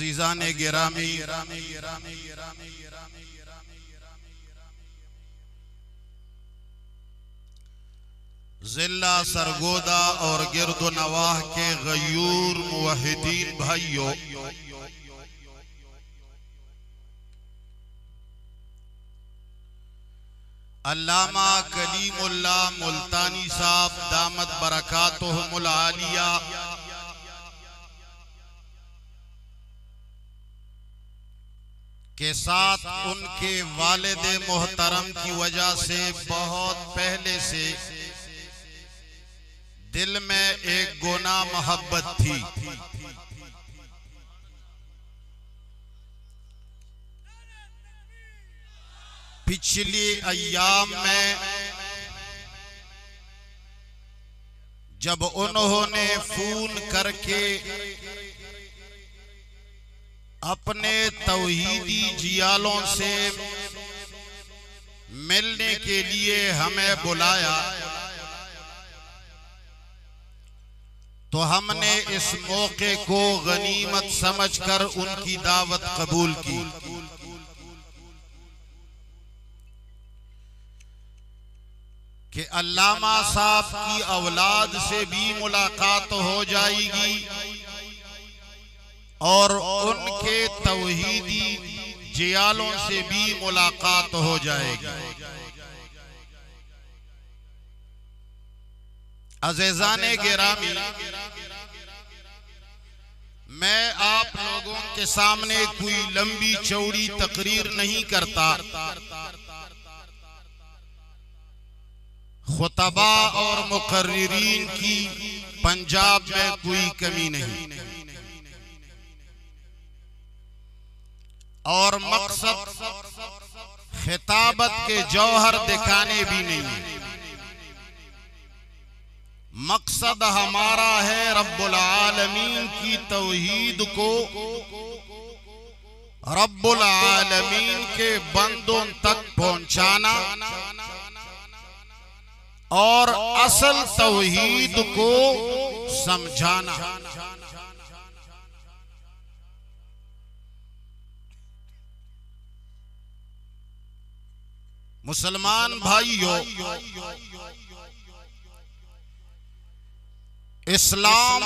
अजीजान गिरामी, जिला सरगोदा और गिरदो नवाह के गयूर मुवहिदीन भाइयों, अल्लामा कलीमुल्लाह मुल्तानी साहब दामत बरकातुहुमुल आलिया के साथ उनके वालिद मोहतरम की वजह से बहुत पहले से दिल में एक गोना मोहब्बत थी। पिछले अय्याम में जब उन्होंने फोन करके अपने तौहीदी जियालों से मिलने के लिए हमें बुलाया, तो हमने इस मौके को गनीमत समझकर उनकी दावत कबूल की। कि अल्लामा साहब की औलाद से भी मुलाकात हो जाएगी और उनके तौहीदी जियालों से भी मुलाकात हो जाएगी। अज़ीज़ाने गिरामी, मैं आप लोगों के सामने कोई लंबी चौड़ी तकरीर नहीं करता। खुतबा और मुकर्रिरीन की पंजाब में कोई कमी नहीं और मकसद खिताबत के जौहर दिखाने भी नहीं है। मकसद हमारा है रब्बुल आलमीन की तौहीद को रब्बुल आलमीन के बंदों तक पहुंचाना और असल तौहीद को समझाना। मुसलमान भाइयों, इस्लाम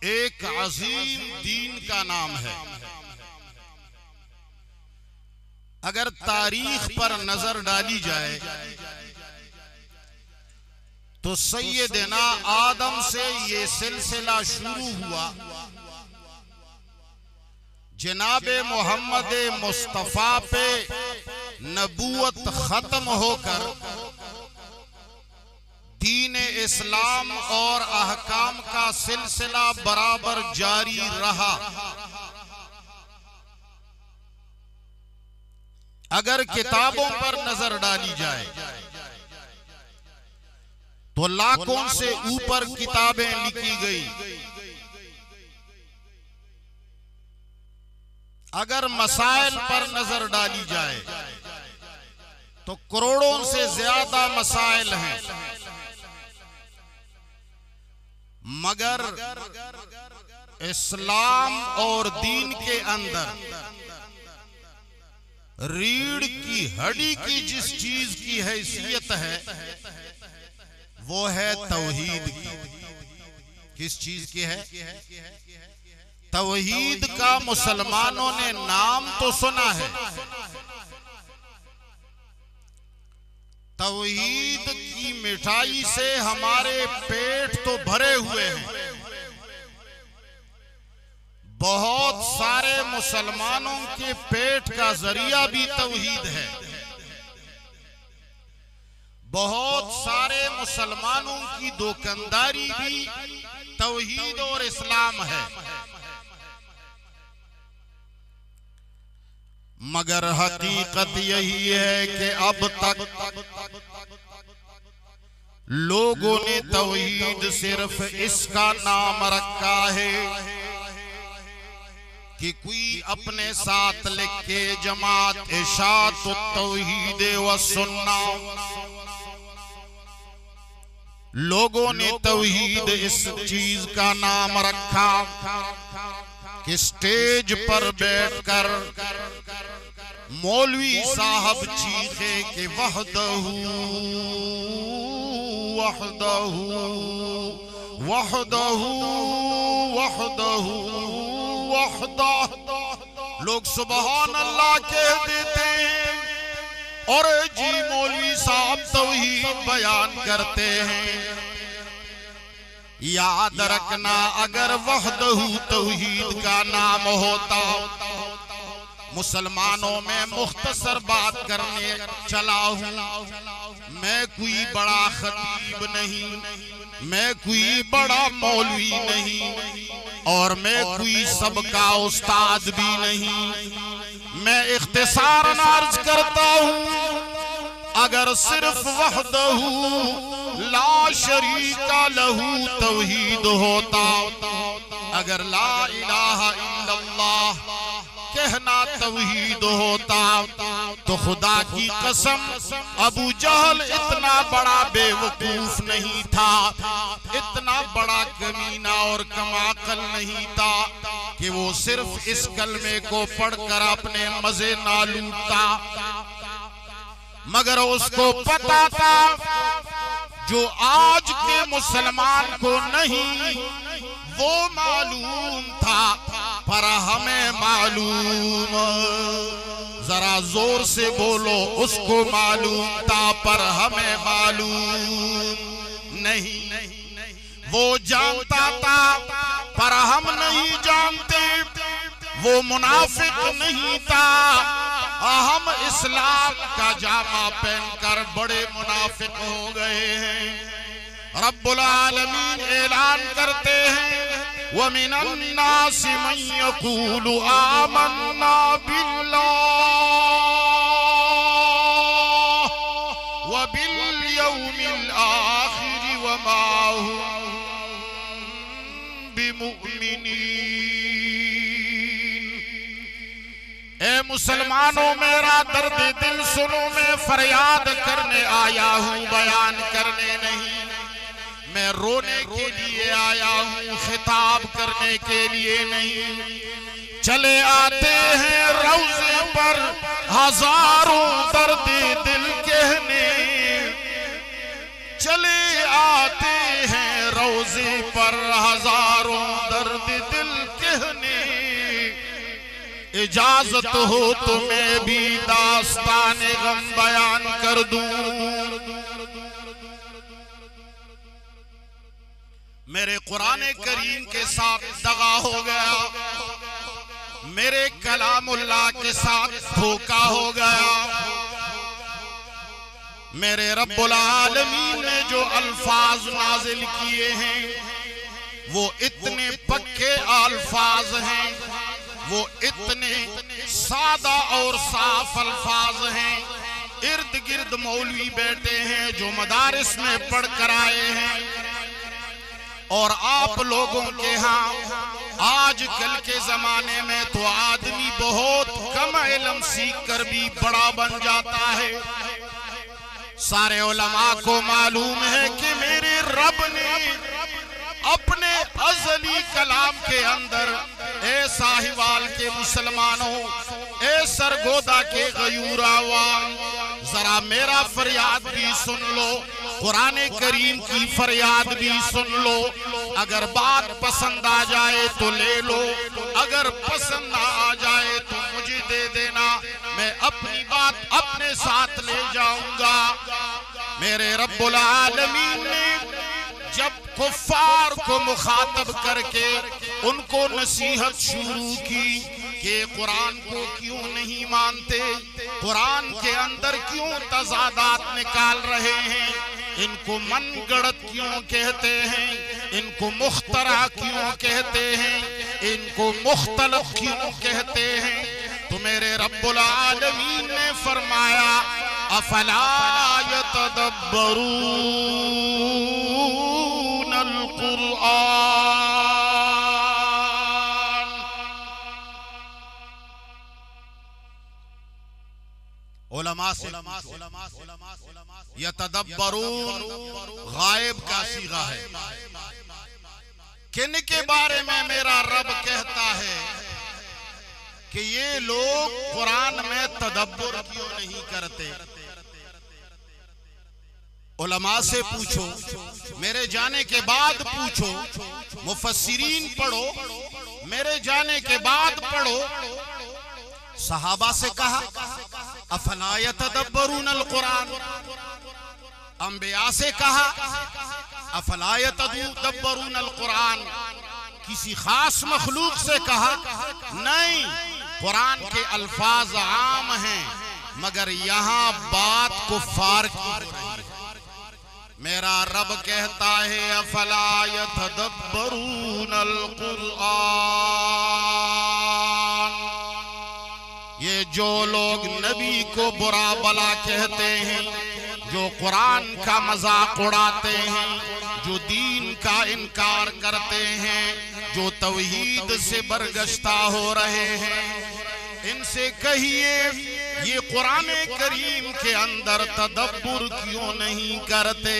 एक अजीम दीन का नाम है। अगर तारीख पर नजर डाली जाए तो सैयदना आदम से ये सिलसिला शुरू हुआ। जनाबे मोहम्मद मुस्तफा पे नबूवत खत्म होकर दीन इस्लाम और अहकाम का सिलसिला बराबर जारी रहा। अगर किताबों पर नजर डाली जाए तो लाखों से ऊपर किताबें लिखी गई। अगर मसाइल पर नजर डाली जाए तो करोड़ों से ज्यादा मसाइल हैं, मगर इस्लाम और दीन के अंदर रीढ़ की हड्डी की जिस चीज की हैसियत है वो है तौहीद की। किस चीज की है? तौहीद का मुसलमानों ने नाम तो सुना है, तौहीद की मिठाई से हमारे पेट तो भरे हुए हैं। बहुत सारे मुसलमानों के पेट का जरिया भी तौहीद है। बहुत सारे मुसलमानों की दुकानदारी भी तौहीद और इस्लाम है। मगर हकीकत यही है कि अब तक लोगों ने तौहीद सिर्फ इसका नाम रखा है कि कोई अपने साथ लिख के जमात इशात तौहीद व सुन्ना। लोगों ने तौहीद इस चीज का नाम रखा कि स्टेज पर बैठकर मौलवी साहब चीखे कि वहदहू वहदहू वहदहू वहदहू वहदह। लोग सुबहान अल्लाह कह देते हैं और जी मौलवी साहब तौहीद बयान करते हैं। याद रखना, अगर वहदहू तौहीद का नाम होता, मुसलमानों में मुख्तसर बात करने चला हूं, मैं कोई बड़ा खतीब नहीं, मैं कोई बड़ा मौलवी नहीं, और मैं कोई सबका उस्ताद भी नहीं। मैं इख्तिसारन अर्ज करता हूं, अगर सिर्फ वहदहू ला शरीका लहू तौहीद होता, अगर ला इलाहा इल्लल्लाह कहना तौहीद होता, तो खुदा की कसम अबू जहल इतना बड़ा बेवकूफ नहीं था, इतना बड़ा कमीना और कमाकल नहीं था कि वो सिर्फ इस कलमे को पढ़कर अपने मजे ना लूटता। मगर उसको पता था जो आज के मुसलमान को नहीं वो मालूम था, पर हमें मालूम। जरा जोर से बोलो, उसको मालूम था पर हमें मालूम नहीं। वो जानता था पर हम नहीं जानते, वो मुनाफिक नहीं था, हम इस्लाम का जामा पहनकर बड़े मुनाफिक हो गए हैं। रब्बुल आलमीन ऐलान करते हैं, वमिनन नासि मन यक़ूलु आमन्ना बिल्लाह व बिल यौमिल आखिर व मा हुम बिमुमिनीन। ए मुसलमानों, मेरा दर्द दिल सुनो, मैं फरियाद करने आया हूँ, बयान करने नहीं। मैं रोने के लिए आया हूँ, खिताब करने के लिए नहीं। चले आते हैं रोज़े पर हजारों दर्द दिल कहने, चले आते हैं रोज़े पर हजारों दर्द दिल कहने। इजाजत हो तो मैं भी दास्ताने गम बयान कर दूं। मेरे कुरान करीम के साथ दगा हो गया, मेरे कलामुल्लाह के साथ धोखा हो गया। मेरे रब्बुल आलमीन ने जो अल्फाज नाजिल किए हैं वो इतने पक्के अल्फाज हैं, वो इतने सादा और साफ अल्फाज हैं। इर्द गिर्द मौलवी बैठे हैं जो मदारिस में पढ़ कर आए हैं, और आप लोगों के यहाँ आजकल के जमाने में तो आदमी बहुत कम इल्म सीख कर भी बड़ा बन जाता है। सारे उलमा को मालूम है कि मेरे रब ने अपने अज़ली कलाम के अंदर, ए साहिवाल के मुसलमानों, ए सरगोदा के गयूरावान, जरा मेरा फरियाद भी सुन लो, कुरान करीम की फरियाद भी सुन लो। अगर बात पसंद आ जाए तो ले लो, अगर पसंद ना आ जाए तो मुझे दे देना, मैं अपनी बात अपने साथ ले जाऊंगा। मेरे रब्बुल आलमीन ने जब कुफ्फार को मुखातब करके उनको नसीहत शुरू की कि कुरान को क्यों नहीं मानते, कुरान के अंदर क्यों तजादात निकाल रहे हैं, इनको मन गढ़त क्यों कहते हैं, इनको मुख्तरा क्यों कहते हैं, इनको मुख्तलफ क्यों कहते हैं, तो मेरे रब्बुल आलमीन ने फरमाया अफला यतदब्बरून अल कुरआन। उलमा से यतदब्बरून गायब का सीगा है, किन के बारे में मेरा रब कहता है कि ये लोग कुरान में तदब्बुर क्यों नहीं करते? उलमा से पूछो, मेरे जाने के बाद पूछो, मुफस्सिरीन पढ़ो, मेरे जाने के बाद पढ़ो। सहाबा से कहा अफला यतदब्बरून अल-कुरान, अंबिया से कहा अफला यतदब्बरून अल-कुरान, किसी खास मखलूक से कहा नहीं, कुरान के अल्फाज आम हैं, मगर यहाँ बात कुफ्फार की। मेरा रब कहता है अफला यतदब्बरून अल-कुरान। ये जो लोग नबी को बुरा भला कहते हैं, जो कुरान का मजाक उड़ाते हैं, जो दीन का इनकार करते हैं, जो तौहीद से बरगश्ता हो रहे हैं, इनसे कहिए ये कुरान करीम के अंदर तदब्बुर क्यों नहीं करते?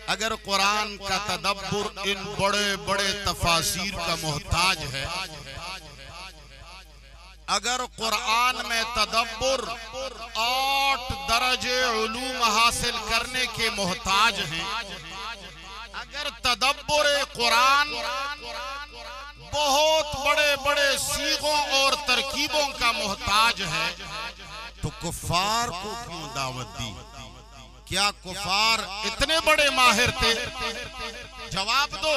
अगर कुरान का तदब्बुर इन बड़े बड़े तफासीर का मोहताज है, अगर कुरान में तदब्बुर 8 दर्जे उलूम हासिल करने के मोहताज हैं, अगर तदब्बुर कुरान बहुत बड़े बड़े सीगों और तरकीबों का मोहताज है, तो कुफ्फार को क्यों दावत दी? क्या कुफ्फार इतने बड़े माहिर थे? जवाब दो।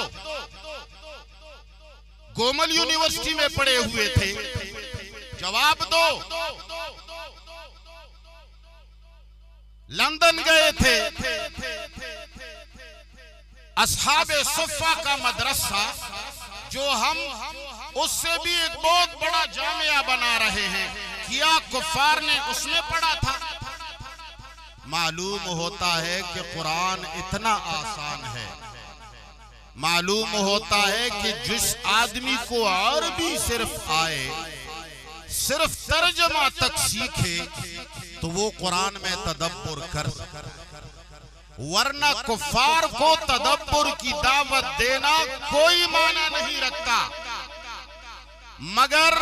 गोमल यूनिवर्सिटी में पढ़े हुए थे, जवाब दो। लंदन गए थे, अस्हाबे सुफ़ा का मदरसा, जो हम उससे भी एक बहुत बड़ा जामिया बना रहे हैं, क्या कुफ्फार ने उसमें पढ़ा था? मालूम होता है कि कुरान इतना आसान है, मालूम होता है कि जिस आदमी को अरबी सिर्फ आए, सिर्फ तर्जमा तक सीखे, तो वो कुरान में तदब्बुर कर सकता, वरना कुफ्फार को तदब्बुर की दावत देना कोई माना नहीं रखता। मगर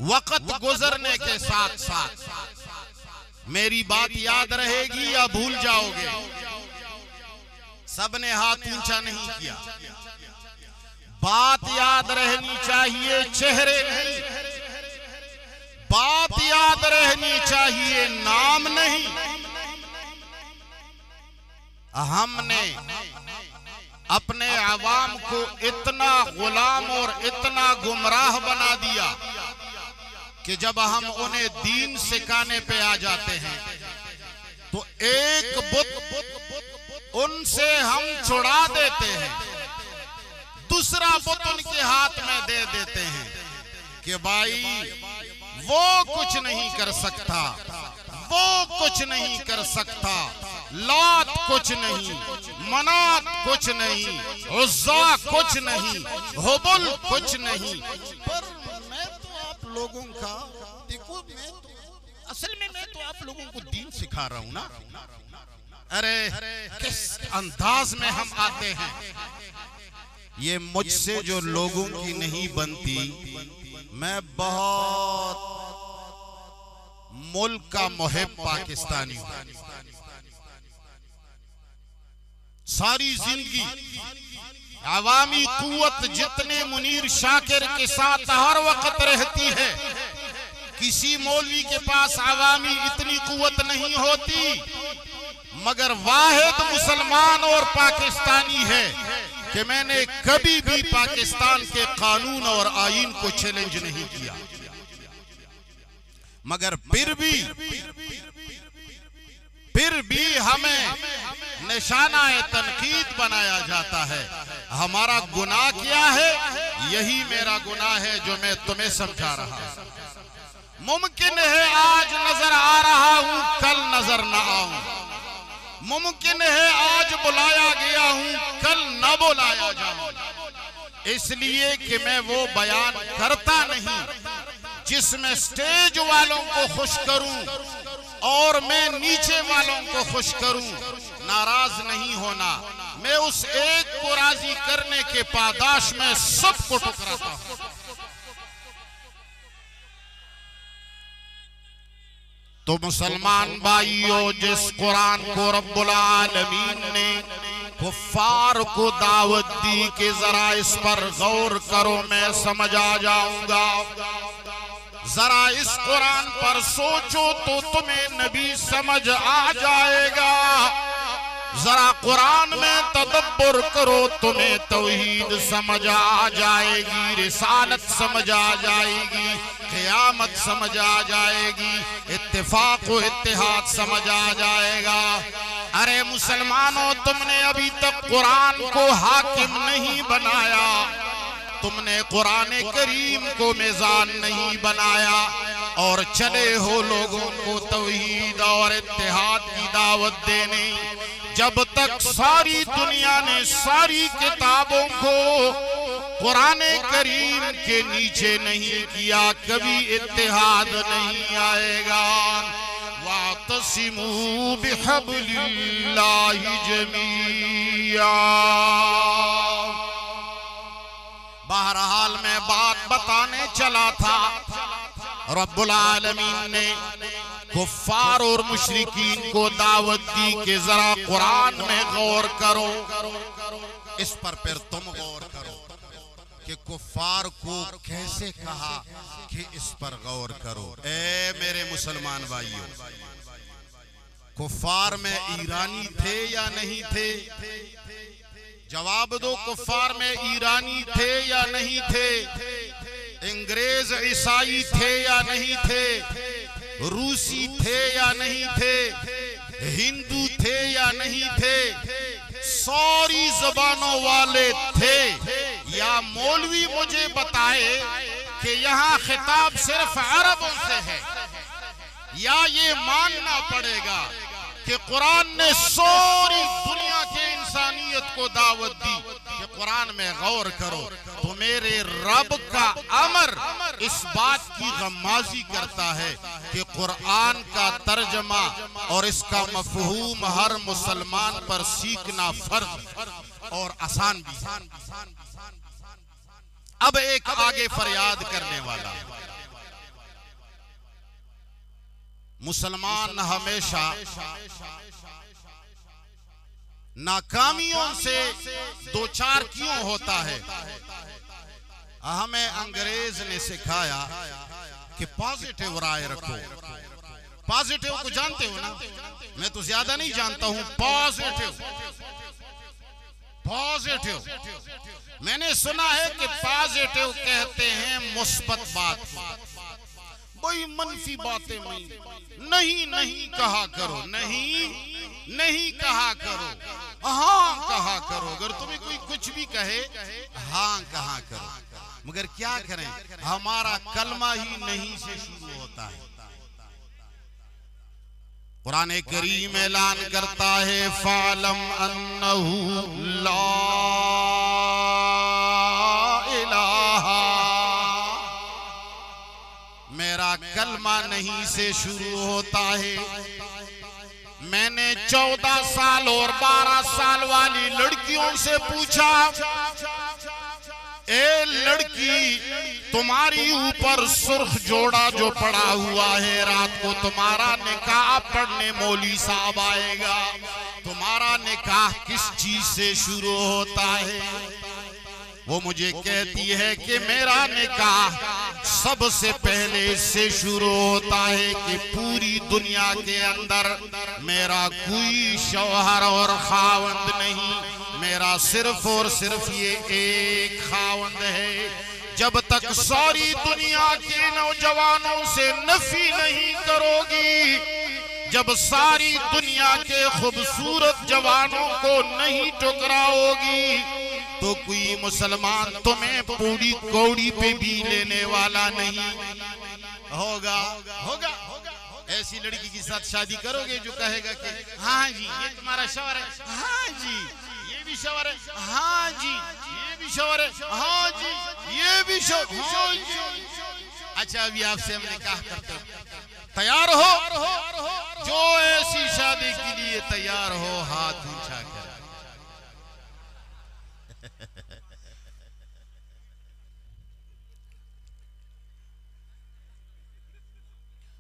वक्त गुजरने के साथ साथ मेरी बात याद रहेगी या भूल जाओगे? सबने हाथ ऊंचा नहीं किया। बात याद रहनी चाहिए, चेहरे नहीं। बात याद रहनी चाहिए, नाम नहीं। हमने अपने अवाम को इतना गुलाम और इतना गुमराह बना दिया कि जब हम उन्हें दीन सिखाने पे आ जाते हैं तो एक बुत उनसे हम छुड़ा देते हैं, दूसरा बुत उनके हाथ में दे देते हैं कि भाई वो कुछ नहीं कर सकता, वो कुछ नहीं कर सकता, लात कुछ नहीं, मनात कुछ नहीं, उज़्ज़ा कुछ नहीं, हुबुल कुछ नहीं। पर मैं तो आप लोगों का, देखो मैं तो असल में मैं तो आप लोगों को दीन सिखा रहा हूं ना। अरे किस अंदाज में हम आते हैं। ये मुझसे जो लोगों की नहीं बनती, मैं बहुत मुल्क का मुहिब पाकिस्तानी हूं। सारी जिंदगी अवामी कुव्वत जितने मुनीर शाकिर के साथ हर वक्त रहती है, किसी मौलवी के पास अवामी इतनी कुव्वत नहीं होती, मगर वाहिद मुसलमान और पाकिस्तानी है कि मैंने कभी भी पाकिस्तान के कानून और आईन को चैलेंज नहीं किया। मगर फिर भी हमें निशाना तनकीद बनाया जाता है। हमारा गुनाह क्या है? यही मेरा गुनाह है जो मैं तुम्हें समझा रहा हूं। मुमकिन है आज नजर आ रहा हूं, कल नजर न आऊं। मुमकिन है आज बुलाया गया हूं, कल न बुलाया जाऊं। इसलिए कि मैं वो बयान करता नहीं जिसमें स्टेज वालों को खुश करूं और मैं नीचे वालों को खुश करूं। नाराज नहीं होना, मैं उस एक को राजी करने के पादाश में सबको ठुकराता हूं। तो मुसलमान भाइयों, जिस कुरान को रब्बुल आलमीन ने कुफ्फार को दावत दी कि जरा इस पर गौर करो, मैं समझ आ जाऊंगा, जरा इस कुरान पर सोचो तो तुम्हें नबी समझ आ जाएगा, जरा कुरान में तदब्बुर करो तुम्हें तौहीद समझ आ जाएगी, रिसालत समझ आ जाएगी, क़यामत समझ आ जाएगी, इत्तिफाक व इत्तिहाद समझ आ जाएगा। अरे मुसलमानों, तुमने अभी तक कुरान को हाकिम नहीं बनाया, तुमने कुरान करीम को मिजान नहीं बनाया और चले हो लोगों को तौहीद और इत्तिहाद की दावत देने। जब तक सारी दुनिया ने सारी किताबों को कुरान करीम के नीचे नहीं किया, कभी इत्तिहाद नहीं आएगा। वातसिमू बिहब्लिल्लाहि जमीआ। बहरहाल मैं बात बताने चला था, रब्बुल आलमीन ने कुफ्फार और मुशरिकीन को दावत दी कि जरा कुरान में गौर करो। इस पर फिर तुम गौर करो कि कुफ्फार को कैसे कहा कि इस पर गौर करो। ए मेरे मुसलमान भाइयों, कुफ्फार में ईरानी थे या नहीं थे? जवाब दो, कुफ्फार में ईरानी थे या नहीं थे? अंग्रेज ईसाई थे या नहीं थे? रूसी थे या नहीं थे? हिंदू थे या नहीं थे? सारी जबानों वाले थे या मौलवी मुझे बताए कि यहाँ खिताब सिर्फ अरबों से है, या ये मानना पड़ेगा कि कुरान ने सारी दुनिया के इंसानियत को दावत दी कि कुरान में गौर करो। तो मेरे रब का अमर इस बात की गम्माजी करता है कि कुरान का तर्जमा और इसका मफहूम हर मुसलमान पर सीखना फर्ज और आसान भी। अब एक आगे फरियाद करने वाला, मुसलमान हमेशा नाकामियों से दो चार क्यों होता है? हमें अंग्रेज ने सिखाया कि पॉजिटिव राय रखो। पॉजिटिव को जानते हो ना? मैं तो ज्यादा नहीं जानता हूं। पॉजिटिव पॉजिटिव मैंने सुना है कि पॉजिटिव कहते हैं मुस्बत बात। कोई मनफी बातें नहीं नहीं कहा करो, नहीं कहा करो, हाँ कहा करो। अगर तुम्हें कोई कुछ भी कहे हाँ कहा करो, मगर क्या करें, हमारा कलमा ही नहीं से शुरू होता है। कुरान करीम ऐलान करता है, फालम अन्नहु ला इलाहा, मेरा कलमा नहीं से शुरू होता है। मैंने 14 साल और 12 साल वाली लड़कियों से पूछा, ए लड़की, तुम्हारी ऊपर सुर्ख जोड़ा जो पड़ा हुआ है, रात को तुम्हारा निकाह पढ़ने मौली साहब आएगा, तुम्हारा निकाह किस चीज से शुरू होता है? वो मुझे कहती है कि मेरा निकाह सबसे पहले इससे शुरू होता है कि पूरी दुनिया के अंदर मेरा कोई शौहर और खावंद नहीं, मेरा सिर्फ और सिर्फ ये एक खावंद है। जब तक सारी दुनिया के नौजवानों से नफी नहीं करोगी, जब सारी दुनिया के खूबसूरत जवानों को नहीं ठुकराओगी, तो कोई मुसलमान तुम्हें पूरी कौड़ी पे भी लेने वाला नहीं होगा। होगा ऐसी लड़की के साथ शादी करोगे जो कहेगा कि हाँ जी ये तुम्हारा शौहर है, हाँ जी ये भी शौहर है, हाँ जी ये भी शौहर है, हाँ जी ये भी शौहर, हाँ जी। अच्छा, अभी आपसे हमने कहा करते हो, तैयार हो? जो ऐसी शादी के लिए तैयार हो हाथ ऊंचा कर।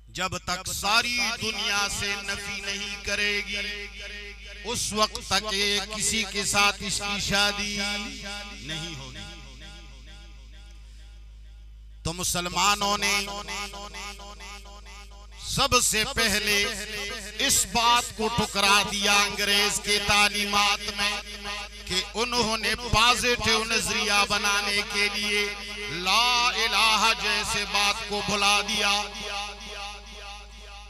जब तक सारी दुनिया से नफी नहीं करेगी उस वक्त तक ये किसी के साथ इसकी शादी नहीं होगी। तो मुसलमानों ने सबसे पहले इस बात को ठुकरा दिया अंग्रेज के तालीमात में कि उन्होंने पॉजिटिव नजरिया बनाने के लिए ला इलाहा जैसे बात को भुला दिया।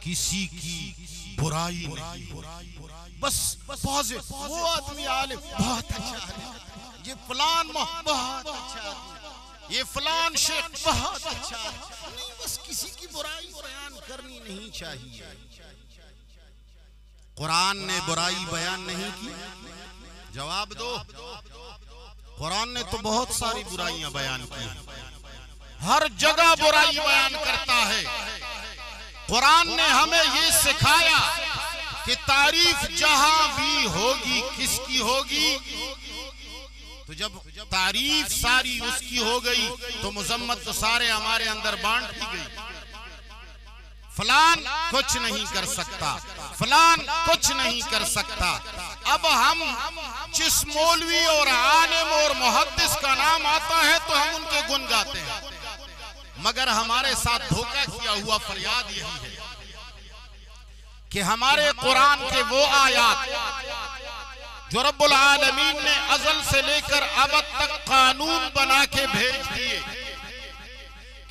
किसी की बुराई नहीं, बस पॉजिटिव। वो आदमी आलिम बहुत अच्छा है, ये फलान बहुत अच्छा है, ये फलान शेख बहुत अच्छा है, नहीं बस किसी की बुराई बयान करनी नहीं चाहिए। कुरान ने बुराई बयान नहीं की? जवाब दो। कुरान ने तो बहुत सारी बुराइयां बयान की, हर जगह बुराई बयान करता है। कुरान ने हमें ये सिखाया कि तारीफ जहां भी होगी किसकी होगी? तो जब तारीफ सारी उसकी हो गई तो मुजम्मत तो सारे हमारे अंदर बांट दी गई। फलान कुछ नहीं कर सकता, फलान कुछ नहीं कर सकता। अब हम जिस मौलवी और आलिम और मुहद्दिस का नाम आता है तो हम उनके गुण गाते हैं, मगर हमारे साथ धोखा किया हुआ फरियाद यही है कि हमारे कुरान के वो आयात जो रब्बुल आलमीन ने अज़ल से लेकर अब तक कानून बना के भेज दिए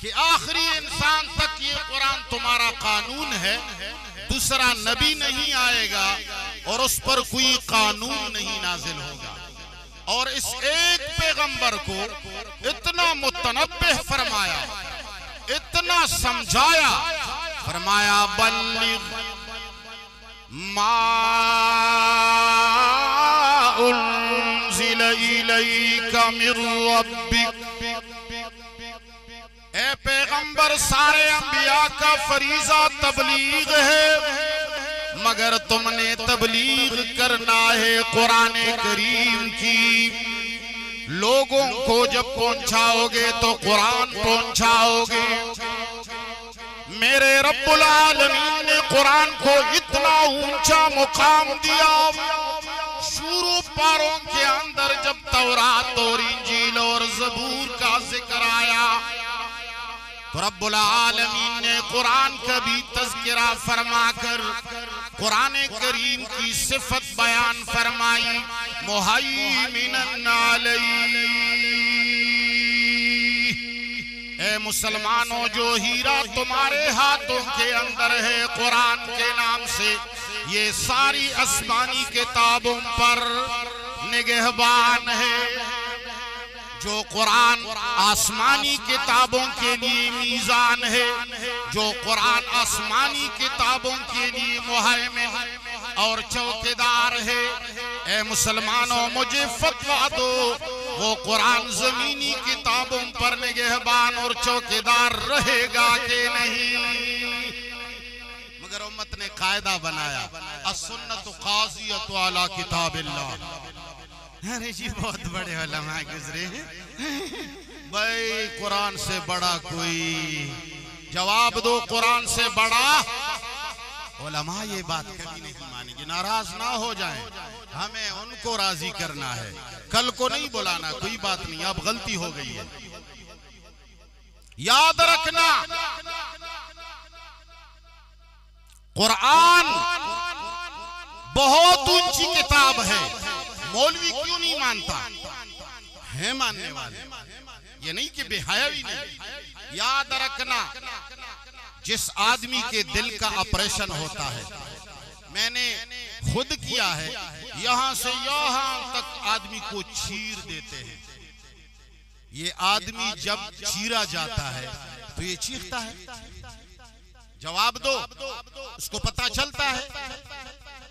कि आखिरी इंसान तक ये कुरान तुम्हारा कानून है, दूसरा नबी नहीं आएगा और उस पर कोई कानून नहीं नाजिल होगा। और इस एक पैगंबर को इतना मुतनब्बिह फरमाया, इतना समझाया, फरमाया बल्लिग मा उन्ज़िल इलैका मिर रब्बिक। ए पैगंबर, सारे अंबिया का फरीजा तबलीग है, मगर तुमने तबलीग करना है कुरान करीम की। लोगों को जब पहुंचाओगे तो कुरान पहुंचाओगे। मेरे रब्बुल आलमीन ने कुरान को इतना ऊंचा मुकाम दिया, शुरू पारों के अंदर जब तौरात और इंजील और ज़बूर का जिक्र आया तो रब्बुल आलमीन ने कुरान का भी तज़किरा फरमाकर कुरान करीम की सिफत बयान फरमाई, मुहैमिनन अलैहि। ए मुसलमानों, जो हीरा तुम्हारे हाथों के अंदर है कुरान के नाम से, ये सारी आसमानी किताबों पर निगहबान है। जो कुरान आसमानी किताबों के लिए मीज़ान है, जो कुरान आसमानी किताबों के लिए मुहैमिन और चौकीदार है। ए मुसलमानों, मुझे फतवा दो, वो कुरान जमीनी किताबों पर निगहबान और चौकीदार रहेगा कि नहीं? मगर उम्मत ने कायदा बनाया, अस्सुन्नतु काज़ियतु अला किताबिल्लाह। अरे जी, बहुत बड़े उलमा गुजरे हैं भाई, कुरान से बड़ा कोई? जवाब दो, कुरान से बड़ा? उलमा ये बात कभी नहीं मानेंगे, नाराज ना हो जाएं, हमें उनको राजी करना है, कल को नहीं बुलाना। कोई बात नहीं, अब गलती हो गई है, याद रखना। कुरान बहुत ऊंची किताब है, मौलवी क्यों नहीं मानता है? मानने वाले, ये नहीं कि बेहयावी नहीं। याद रखना, जिस आदमी के दिल का ऑपरेशन होता है, मैंने खुद किया है, यहां से यहां तक आदमी को चीर देते हैं। ये आदमी जब चीरा जाता है तो ये चीखता है। जवाब दो, उसको पता चलता है।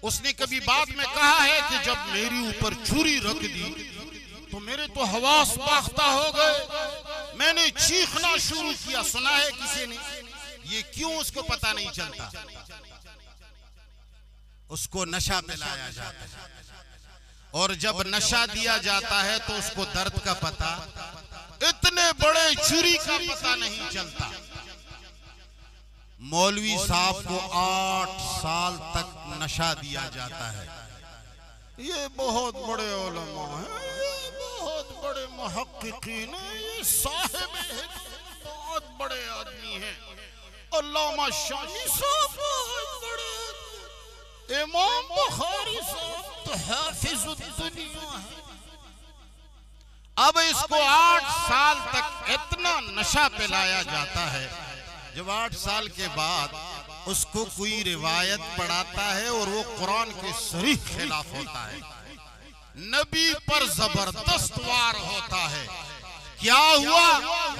उसने कभी बात में कहा है कि जब मेरी ऊपर छुरी रख दी तो मेरे तो हवास बाख्ता हो गए, मैंने चीखना शुरू किया। सुना है किसी ने? ये क्यों उसको पता नहीं चलता? उसको नशा पिलाया जाता है, और जब नशा दिया जाता है तो उसको दर्द का पता, इतने बड़े छुरी का पता नहीं चलता। मौलवी साहब को 8 साल तक नशा दिया जाता है। ये बहुत बड़े उलमा हैं, ये बहुत बड़े मुहक्किकीन हैं, ये साहिब हैं, बहुत बड़े आदमी हैं। अल्लामा शामी साहब बहुत बड़े, इमाम बुखारी साहब तो हाफिजुद दुनिया है। अब इसको 8 साल तक इतना नशा पिलाया जाता है, जब 8 साल के बाद उसको कोई रिवायत पढ़ाता है और वो कुरान के सरीह खिलाफ होता है, नबी पर जबरदस्त वार होता है। क्या हुआ?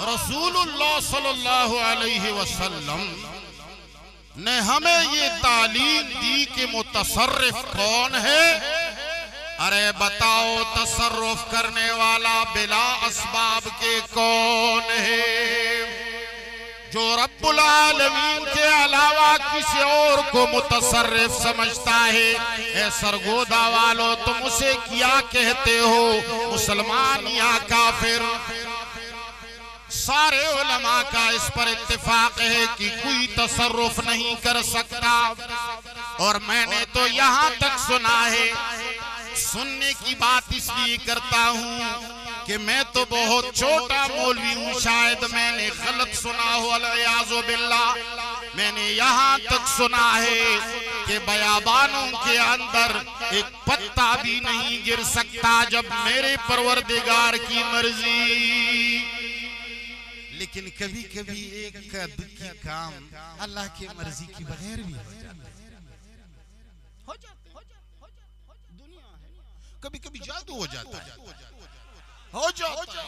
रसूलुल्लाह सल्लल्लाहु अलैहि वसल्लम ने हमें ये तालीम दी कि मुतसर्रिफ कौन है। अरे बताओ, तसर्रुफ करने वाला बिला असबाब के कौन है? जो रब्बुल आलमीन के अलावा किसी और को मुतसर्रिफ समझता है। ए सरगोदा वालों, तुम उसे क्या कहते हो, मुसलमान या काफिर? सारे उलमा का इस पर इत्तिफाक है कि कोई तसर्रुफ नहीं कर सकता। और मैंने तो यहाँ तक सुना है, सुनने की बात इसलिए करता हूँ कि मैं तो बहुत छोटा मौलवी हूँ, शायद मैंने गलत सुना हो, अलियाज़ु बिल्लाह। मैंने यहाँ तक सुना है कि बयाबानों के अंदर एक पत्ता भी नहीं गिर सकता जब मेरे परवरदिगार की मर्जी। लेकिन कभी कभी एक दुखी काम अल्लाह की मर्जी की बगैर भी हो जाता है। दुनिया है, कभी कभी जादू हो जाता है, हो जाता है।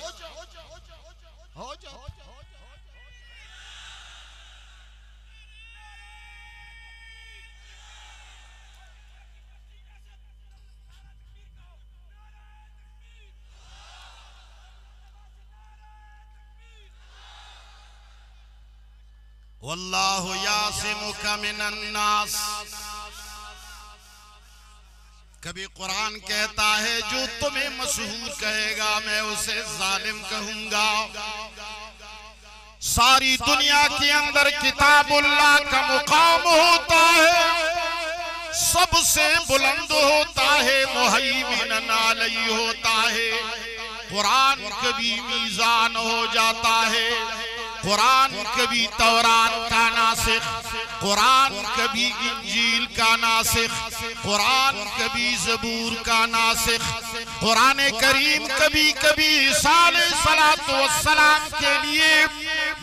वल्लाहु यासिमुका मिनन नास। कभी कुरान कहता है जो तुम्हें मशहूर कहेगा मैं उसे जालिम कहूंगा। सारी दुनिया के अंदर किताबुल्लाह का मुकाम होता है, सबसे बुलंद होता है, मुहैमिन अलैहि होता है। कुरान कभी मीज़ान हो जाता है, कुरान कभी तौरात का नासिख, कुरान कभी इंजील का नासिख, कुरान कभी ज़बूर का नासिख। कुरान करीम कभी कभी सलातो वस्सलाम के लिए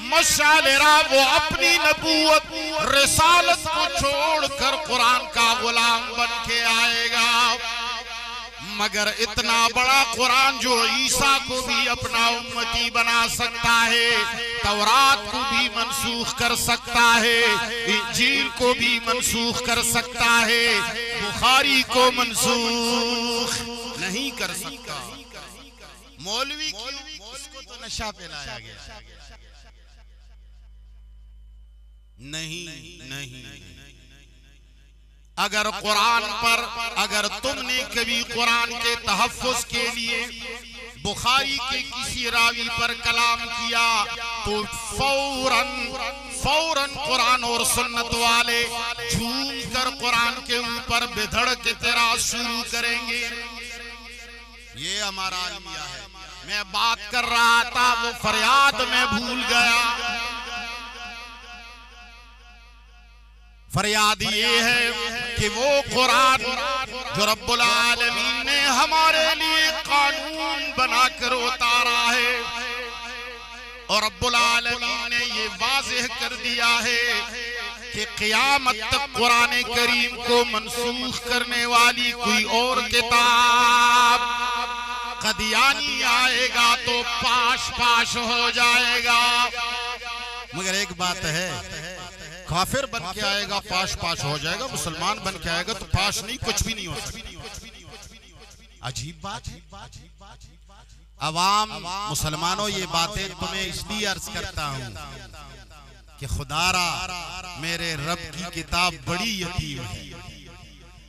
मशालिरा, वो अपनी नबूवत रिसालत को छोड़कर कुरान का गुलाम बन के आएगा। मगर इतना बड़ा कुरान जो ईसा को भी अपना उम्मती बना सकता है, तौरात को भी मनसूख कर सकता है, इंजील को भी मनसूख कर सकता है, बुखारी को मनसूख नहीं कर सकता। मौलवी क्यों? उसको तो नशा पिलाया गया। नहीं, अगर कुरान पर, अगर तुमने कभी कुरान के तहफ़्फ़ुज़ के लिए बुखारी के किसी रावी पर कलाम किया तो फौरन कुरान और सुन्नत वाले झूम कर कुरान के ऊपर बेधड़ के एतराज़ शुरू करेंगे। ये हमारा अलमिया है। मैं बात कर रहा था, वो फरियाद में भूल गया। फरियाद ये है कि वो कुरान जो रब्बुल आलमीन ने हमारे लिए कानून बनाकर उतारा है, और रब्बुल आलमीन ने ये वाज़ेह कर दिया है कि क़यामत तक कुरान करीम को मनसूख करने वाली कोई और किताब कदियानी आएगा तो पाश पाश हो जाएगा। मगर एक बात है, काफिर बन के आएगा पाश पाश हो जाएगा, मुसलमान बन के आएगा तो पाश नहीं, कुछ भी नहीं होता। अजीब बात है। अवाम मुसलमानों, ये बातें तुम्हें इसलिए अर्ज करता हूँ कि खुदारा मेरे रब की किताब बड़ी यतीम है,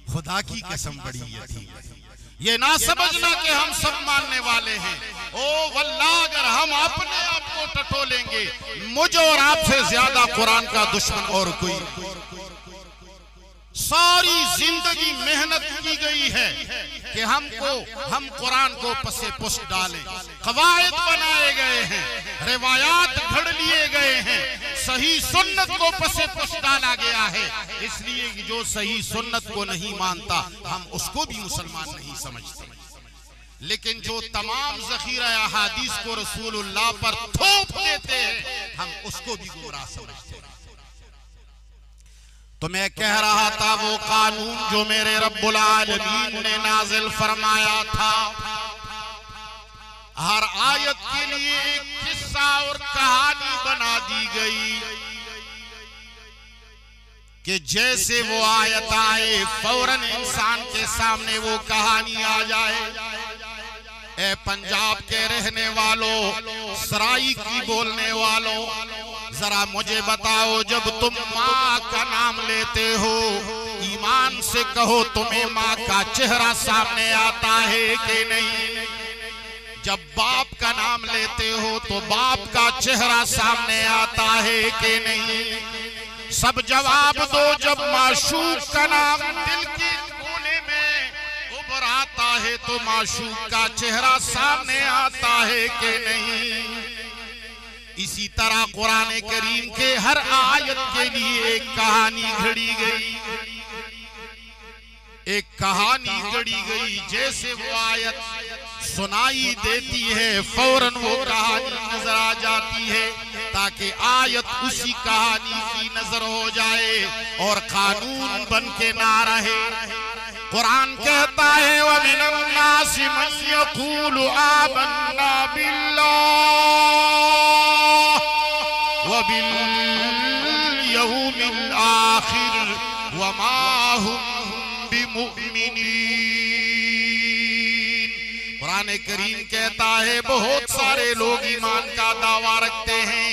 खुदा की कसम बड़ी यतीम है। ये ना समझना कि हम सब मानने वाले हैं। ओ वल्लाह, अगर हम अपने आप को टटोलेंगे। मुझ और आपसे ज्यादा कुरान का दुश्मन और कोई। सारी जिंदगी मेहनत की गई है कि हम कुरान को पसे पुष्ट डालें। कवायद बनाए गए हैं, रिवायात घड़ लिए गए हैं, सही सुन्नत को पसे पुष्ट डाला गया है। इसलिए कि जो सही सुन्नत को नहीं मानता हम उसको भी मुसलमान नहीं समझते। लेकिन जो तमाम ज़ख़ीरा अहादीस को रसूलुल्लाह पर थोप देते हैं हम उसको भी गोरा समझते हैं। तो मैं कह रहा था वो कानून जो मेरे रब्बुल आलमीन ने नाजिल फरमाया था, हर आयत के लिए एक किस्सा और कहानी बना दी गई कि जैसे वो आयत आए फौरन इंसान के सामने वो कहानी आ जाए। ए पंजाब के रहने वालों, सराई की बोलने वालों, जरा मुझे बताओ, जब तुम माँ का नाम लेते हो ईमान से कहो, तुम्हें माँ का चेहरा सामने आता है कि नहीं? जब बाप का नाम लेते हो तो बाप का चेहरा सामने आता है कि नहीं? सब जवाब दो। जब माशूक का नाम दिल के कोने में उभर आता है तो माशूक का चेहरा सामने आता है कि नहीं? इसी तरह कुरान करीम के हर आयत के लिए एक कहानी घड़ी गई, एक कहानी घड़ी गई। जैसे वो आयत सुनाई देती है फौरन वो कहानी नजर आ जाती है, ताकि आयत उसी कहानी की नजर हो जाए और कानून बन के ना रहे। कुरान कहता है व मिनन्नासि मन यक़ूलु आमन्ना बिल्लाह व बिल यौमिल आखिर व मा हुम बिमुमिनीन। कुरान करीम कहता है बहुत सारे लोग ईमान का दावा रखते हैं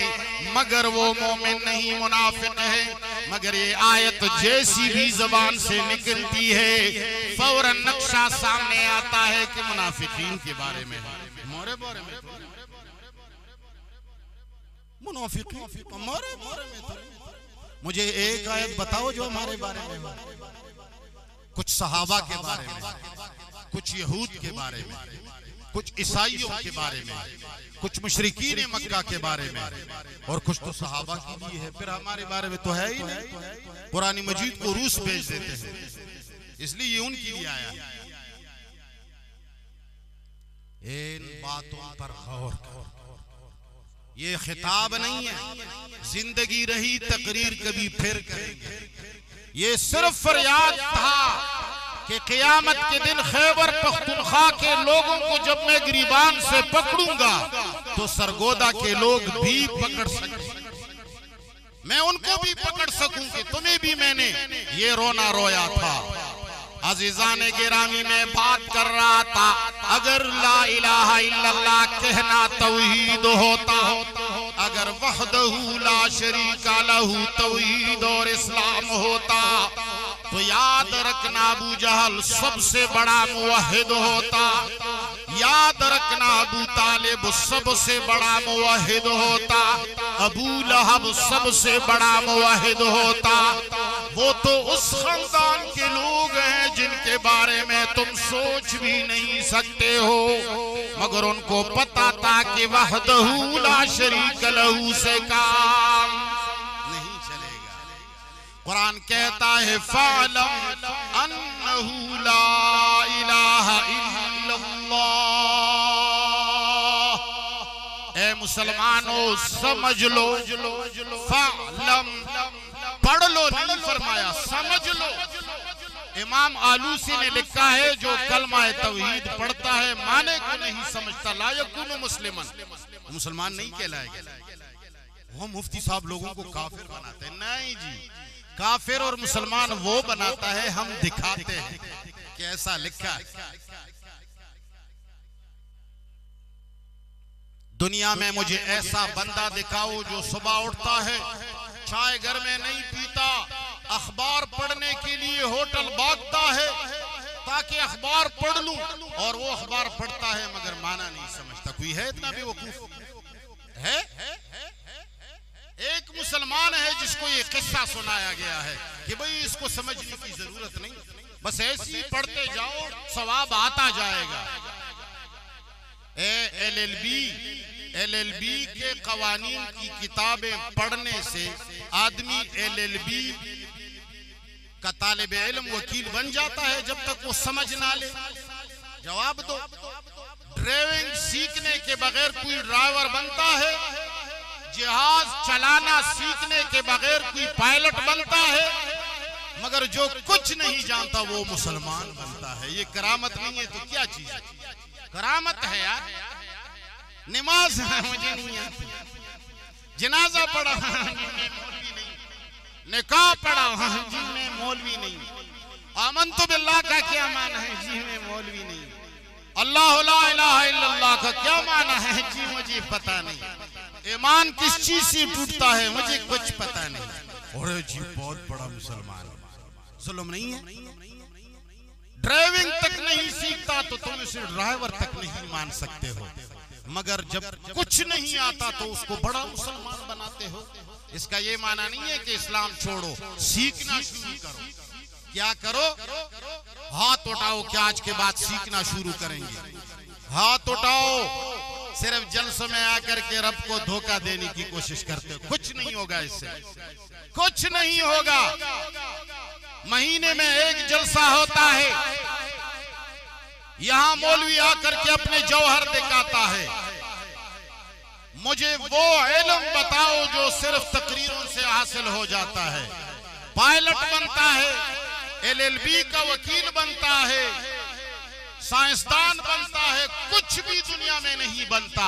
मगर वो मोमिन नहीं, मुनाफिक है। मगर ये आयत जैसी भी जबान से निकलती है फौरन नक्शा सामने आता है कि मुनाफिकीन के बारे में, हमारे बारे में, मुनाफिकीन हमारे बारे में। मुझे एक आयत बताओ जो हमारे बारे में हो। कुछ सहाबा के बारे में, कुछ यहूद के बारे में, कुछ ईसाइयों के बारे में, कुछ मुशरिकीन मक्का के बारे में, और कुछ तो सहाबा के लिए है। फिर हमारे बारे में तो है ही नहीं। कुरान मजीद को रूस भेज देते हैं, इसलिए ये उनके लिए आया। इन बातों पर गौर करो। ये खिताब नहीं है, जिंदगी रही तकरीर कभी फिर करेंगे। ये सिर्फ फरियाद था कि क़यामत के दिन खैबर पख्तूनख्वा के लोगों को जब मैं गिरबान से पकड़ूंगा तो सरगोदा के लोग भी पकड़ सकें, मैं उनको भी पकड़ सकूंगी। तुम्हें भी मैंने ये रोना रोया था। अज़ीज़ान गिरामी में बात कर रहा था, अगर ला इलाहा इल्लल्लाह कहना तौहीद होता, अगर वहदहू ला शरीका लहू तौहीद और इस्लाम होता, तो याद रखना अबू जहल सबसे बड़ा मुवहिद होता, याद रखना अबू तालिब सबसे बड़ा मुवहिद होता, अबू लहब सबसे बड़ा मुवहिद होता। वो तो उस खानदान के लोग हैं जिनके बारे में तुम सोच भी नहीं सकते हो, मगर उनको पता था कि वहदहू ला शरीक लहू से काम नहीं चलेगा। कुरान कहता है फ़अलम अन्नहु ला इलाहा इल्लल्लाह। ए मुसलमानों समझ लो, फ़अलम पढ़ लो नहीं फरमाया, समझ लो। इमाम आलूसी ने लिखा है जो कलमा तौहीद पढ़ता है माने को नहीं समझता ला यकुनु मुस्लिमन, मुसलमान नहीं कहलाएगा। वो मुफ्ती साहब लोगों को काफिर बनाते हैं। नहीं जी, काफिर और मुसलमान वो बनाता है, हम दिखाते हैं कैसा लिखा है। दुनिया में मुझे ऐसा बंदा दिखाओ जो सुबह उठता है, चाय घर में नहीं पीता, अखबार पढ़ने के लिए होटल भागता है ताकि अखबार पढ़ लूं, और वो अखबार पढ़ता है मगर माना नहीं समझता। कोई है इतना बेवकूफ? है। एक मुसलमान है जिसको ये किस्सा सुनाया गया है कि भाई इसको समझने की जरूरत नहीं, बस ऐसे ही पढ़ते जाओ, सवाब आता जाएगा। LLB के कवानीन की किताबें पढ़ने से आदमी LLB का तालिब इल्म वकील बन जाता है जब तक वो समझ ना ले। जवाब दो। ड्राइविंग सीखने के बगैर कोई ड्राइवर बनता है? जहाज चलाना सीखने के बगैर कोई पायलट बनता है? मगर जो कुछ नहीं जानता वो मुसलमान बनता है। ये करामत नहीं है तो क्या चीज है? करामत है यार। नमाज मुझे नहीं आती, जनाजा पढ़ा मौलवी नहीं, निकाह पढ़ा जी में मौलवी नहीं, आमन्तु बिल्लाह का क्या माना है जी में मौलवी नहीं, अल्लाह ला इलाहा इल्लल्लाह का क्या माना है जी मुझे पता नहीं, ईमान किस चीज से टूटता है मुझे कुछ पता नहीं। और जी बहुत बड़ा मुसलमान, जुल्म नहीं है? ड्राइविंग तक नहीं सीखता तो तुम इसे ड्राइवर तक नहीं मान सकते हो, मगर जब कुछ नहीं आता तो उसको बड़ा मुसलमान बनाते हो। इसका ये माना नहीं है कि इस्लाम छोड़ो, सीखना शुरू करो। क्या करो? हाथ उठाओ, क्या आज के बाद सीखना शुरू करेंगे? हाथ उठाओ। सिर्फ जलसों में आकर के रब को धोखा देने की कोशिश करते हो, कुछ नहीं होगा इससे, कुछ नहीं होगा। महीने में एक जलसा होता है, यहां मौलवी आकर के अपने जौहर दिखाता है। मुझे वो इल्म बताओ जो सिर्फ तकरीरों से हासिल हो जाता है। पायलट बनता है, LLB का वकील बनता है, साइंसदान बनता है, कुछ भी दुनिया में नहीं बनता।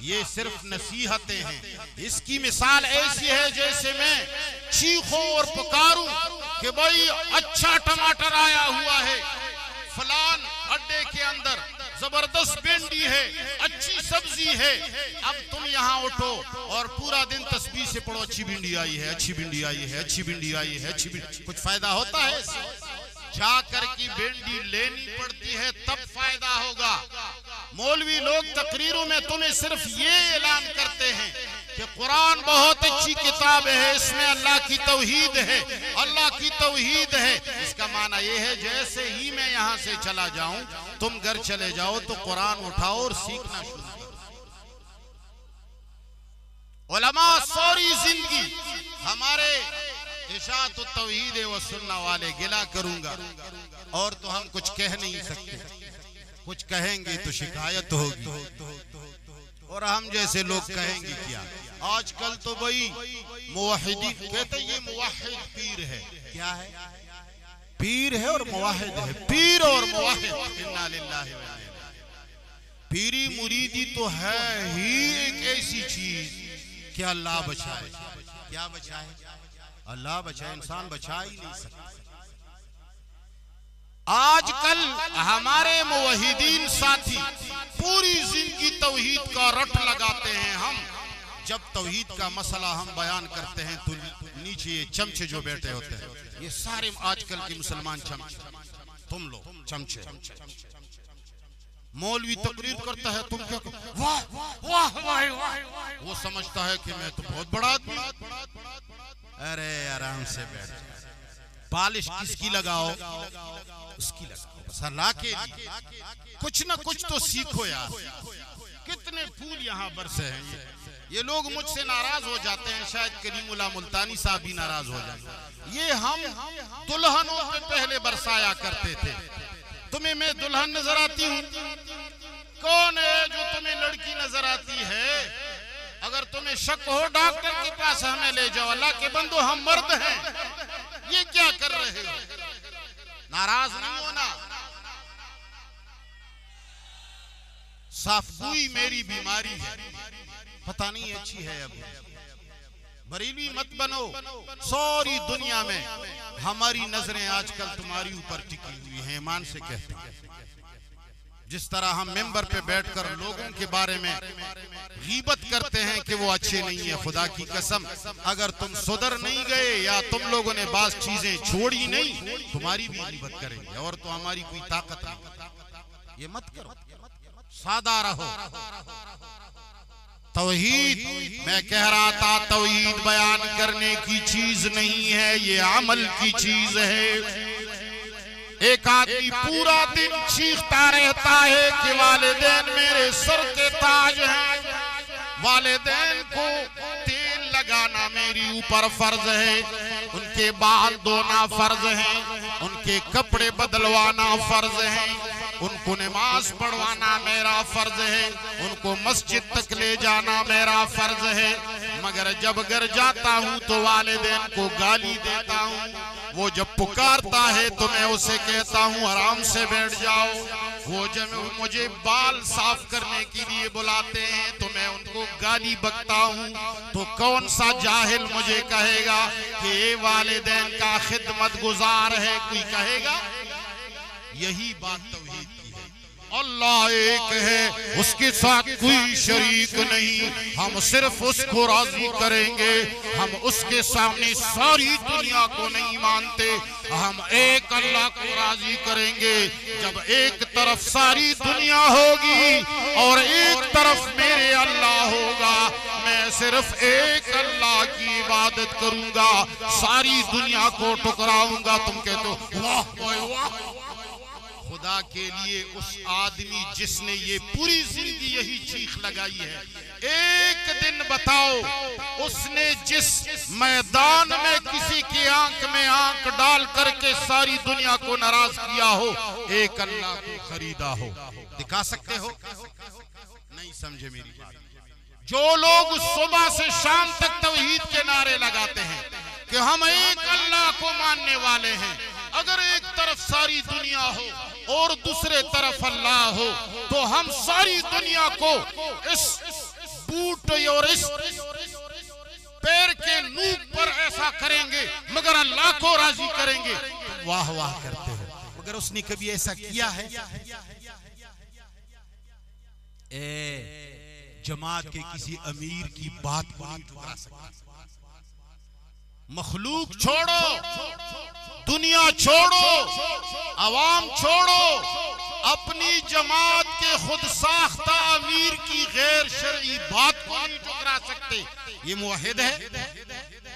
ये सिर्फ नसीहतें हैं। इसकी मिसाल ऐसी है जैसे मैं चीखूं और पुकारूं कि भाई अच्छा टमाटर आया हुआ है, फलान अड्डे के अंदर जबरदस्त भिंडी है, अच्छी सब्जी है। अब तुम यहाँ उठो और पूरा दिन तस्बीह से पढ़ो, अच्छी भिंडी आई है, अच्छी भिंडी आई है, अच्छी भिंडी आई है, अच्छी भिंडी। कुछ फायदा होता है? जाकर की भिंडी लेनी पड़ती है तब फायदा होगा। मौलवी लोग तकरीरों में तुम्हें सिर्फ ये ऐलान करते हैं कि कुरान बहुत अच्छी किताब है, इसमें अल्लाह की तौहीद है, अल्लाह की तौहीद है। इसका माना यह है जैसे ही मैं यहाँ से चला जाऊं तुम घर चले जाओ तो कुरान उठाओ और सीखना शुरू करो। उलमा सारी जिंदगी हमारे इशाअत तौहीद व सुन्ना वाले गिला करूंगा, और तो हम कुछ कह नहीं सकते, कुछ कहेंगे तो शिकायत होगी, और हम जैसे लोग कहेंगे क्या। आजकल तो भाई मुवाहिदीन कहते ये मुवाहिद पीर है। क्या है? पीर है और मुवाहिद है। पीर और मुवाहिद, इन्ना लिल्लाहि व इन्ना इलैहि राजिऊन। पीरी मुरीदी तो है ही एक ऐसी चीज कि अल्लाह बचाए। क्या बचाए? अल्लाह बचाए, इंसान बचा ही नहीं सकता। आजकल हमारे मुवहिदीन साथी पूरी जिंदगी तौहीद का रट लगाते हैं। हम जब तौहीद का मसला हम बयान करते हैं तो नीचे ये चमचे जो बैठे होते हैं, ये सारे आजकल के मुसलमान चमचे, तुम लोग चमचे। मौलवी तकरीर करता है, तुम क्या वाह वाह वाह, वो समझता है कि मैं तो बहुत बड़ा आदमी। अरे आराम से बैठ, पालिश किसकी लगाओ? उसकी लगाओ, सलाह के लिए कुछ ना कुछ तो सीखो यार। कितने फूल यहाँ बरसे हैं। ये लोग मुझसे नाराज हो जाते हैं, शायद करीमुल्लाह मुल्तानी साहब भी नाराज हो जाए। ये हम दुल्हनों पे पहले बरसाया करते थे। तुम्हें मैं दुल्हन नजर आती हूँ? कौन है जो तुम्हें लड़की नजर आती है? अगर तुम्हें शक हो डॉक्टर के पास हमें ले जाओ। अल्लाह के बंदो हम मर्द हैं, ये क्या कर रहे हो? नाराज नहीं होना। साफगोई मेरी बीमारी है, पता नहीं अच्छी है। अब बरेलवी मत बनो। सारी दुनिया में हमारी नजरें आजकल तुम्हारी ऊपर टिकी हुई हैं, ईमान से कहते हैं। जिस तरह हम मेंबर पे बैठकर लोगों के बारे में गीबत करते हैं कि वो अच्छे नहीं है, खुदा की कसम अगर तुम सुधर नहीं गए या तुम लोगों ने बात चीजें छोड़ी नहीं, तुम्हारी भी गीबत करेंगे, और तो हमारी कोई ताकत नहीं। ये मत करो, सादा रहो। तौहीद, मैं कह रहा था तौहीद बयान करने की चीज नहीं है, ये अमल की चीज है। एक आदमी पूरा दिन चीखता रहता है कि वालिदैन मेरे सर के ताज हैं, वालिदैन को तेल लगाना मेरी ऊपर फर्ज है, उनके बाल धोना फर्ज है, उनके कपड़े बदलवाना फर्ज है, उनको नमाज पढ़वाना मेरा फर्ज है, उनको मस्जिद तक ले जाना मेरा फर्ज है। मगर जब घर जाता हूँ तो वालिदैन को गाली देता हूँ। वो जब पुकारता है तो मैं उसे कहता हूँ आराम से बैठ जाओ। वो जब मुझे बाल साफ करने के लिए बुलाते हैं तो मैं उनको गाली बकता हूँ। तो कौन सा जाहिल मुझे कहेगा कि ये वालिदैन का खिदमत गुजार है? कोई कहेगा? यही बात तौहीद की है। अल्लाह एक है, उसके साथ कोई शरीक नहीं। हम सिर्फ उसको राजी करेंगे, हम उसके सामने सारी दुनिया को नहीं मानते, हम एक अल्लाह को राजी करेंगे। जब एक तरफ सारी दुनिया होगी और एक तरफ मेरे अल्लाह होगा, मैं सिर्फ एक अल्लाह की इबादत करूंगा, सारी दुनिया को ठुकराऊंगा। तुम कहते हो वाह वाह, खुदा के लिए उस आदमी जिसने ये पूरी जिंदगी यही चीख लगाई है, एक दिन बताओ उसने जिस मैदान में किसी की आंख में आंख डाल करके सारी दुनिया को नाराज किया हो, एक अल्लाह को खरीदा हो? दिखा सकते हो? नहीं समझे मेरी बात। जो लोग सुबह से शाम तक तौहीद के नारे लगाते हैं कि हम एक अल्लाह को मानने वाले हैं, अगर एक तरफ सारी दुनिया हो और दूसरे तरफ अल्लाह हो, तो हम सारी दुनिया को इस बूट और इस पैर के नूक पर ऐसा करेंगे मगर अल्लाह को राजी करेंगे। वाह वाह करते हो, मगर उसने कभी ऐसा किया है? जमात के किसी अमीर की बात को नहीं ठुकरा सकता। मखलूक छोड़ो, दुनिया छोड़ो, अवाम छोड़ो, अपनी जमात के खुद साख्ता अमीर की गैर शरई बात को नहीं ठुकरा सकते। ये मुवाहिद है?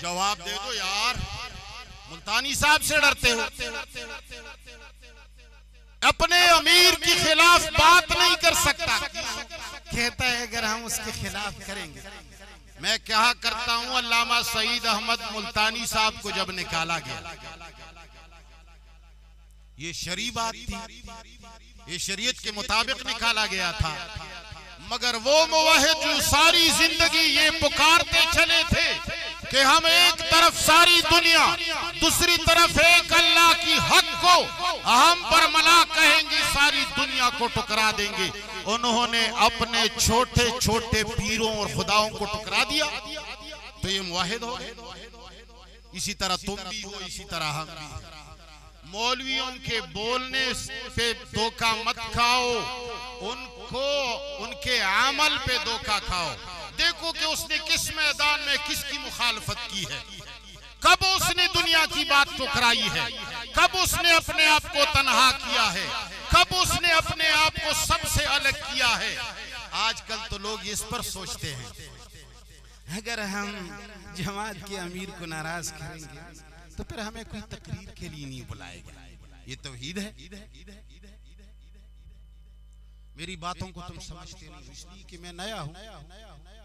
जवाब दे दो यार। मुल्तानी साहब से डरते हो? अपने अमीर के खिलाफ बात नहीं कर सकता। कहता है अगर हम उसके खिलाफ करेंगे। मैं क्या करता हूं, अल्लामा सईद अहमद मुल्तानी साहब को जब निकाला गया, ये शरई बात थी, ये शरीयत के मुताबिक निकाला गया था, मगर वो मुवाहिद जो सारी जिंदगी ये पुकारते चले थे कि हम एक तरफ सारी दुनिया, दूसरी तरफ एक अल्लाह की हक को हम पर मना कहेंगे, सारी दुनिया को ठुकरा देंगे, उन्होंने अपने छोटे छोटे पीरों और खुदाओं को ठुकरा दिया, तो ये मुवाहिद हो गए। इसी तरह तुम भी हो, इसी तरह हम भी। मौलवियों के बोलने पे धोखा मत खाओ, उनको उनके अमल पे धोखा खाओ। देखो कि उसने किस मैदान में किसकी मुखालफत की है, कब उसने दुनिया की बात ठुकराई है, कब उसने अपने आप को तन्हा किया है, कब उसने अपने आप को सबसे अलग किया है। आजकल तो लोग इस पर सोचते हैं अगर हम जमात के अमीर को नाराज करेंगे तो फिर हमें कोई तकरीर के लिए नहीं बुलाएगा। ये तौहीद है? मेरी बातों को तुम समझते नहीं, इसलिए कि मैं नया हूं